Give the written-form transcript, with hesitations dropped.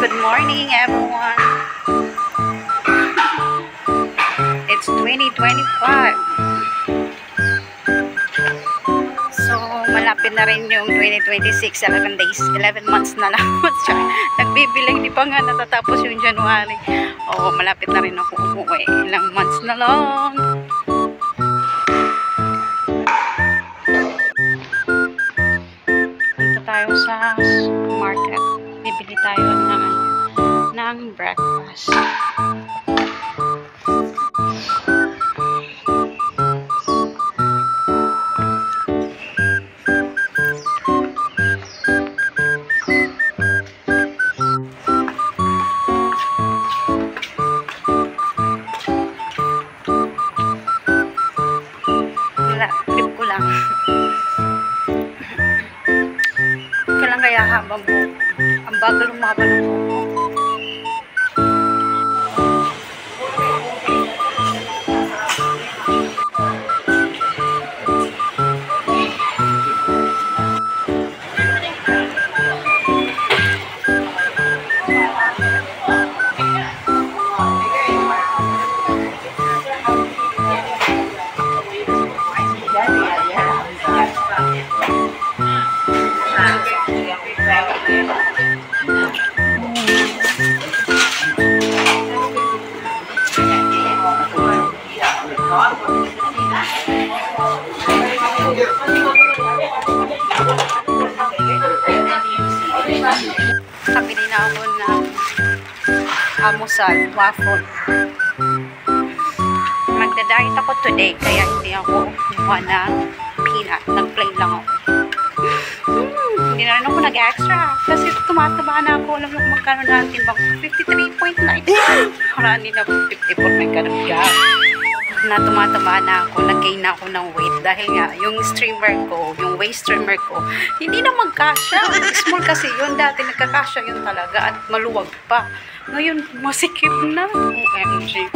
Good morning, everyone. It's 2025. So, malapit na rin yung 2026. 11 days, 11 months na lang. Nagbibilang, di pa nga natatapos yung January. Oo, malapit na rin ako umuwi. Ilang months na lang. Punta tayo sa market. Bibili tayo ng breakfast. Trip ko lang. Kailan kaya habang buhok? Ang bagal lumaba ng buhok. Nakabili na ako ng almusal, waffle. Magda-diet ako today, kaya hindi ako kumuha ng peanut. Nag-plain lang ako. Hindi na rin ako nag-extra. Kasi tumataba na ako. Alam mo kung magkano na ang timbang. 53.9. Marami na 54. May ganun ka. Na tumataba na ako, nag-gain na ako ng weight dahil nga yung streamer ko, yung waist streamer ko, hindi na magkasya. Small kasi yun, dati nagkakasya yun talaga at maluwag pa. Ngayon, masikip na. OMG.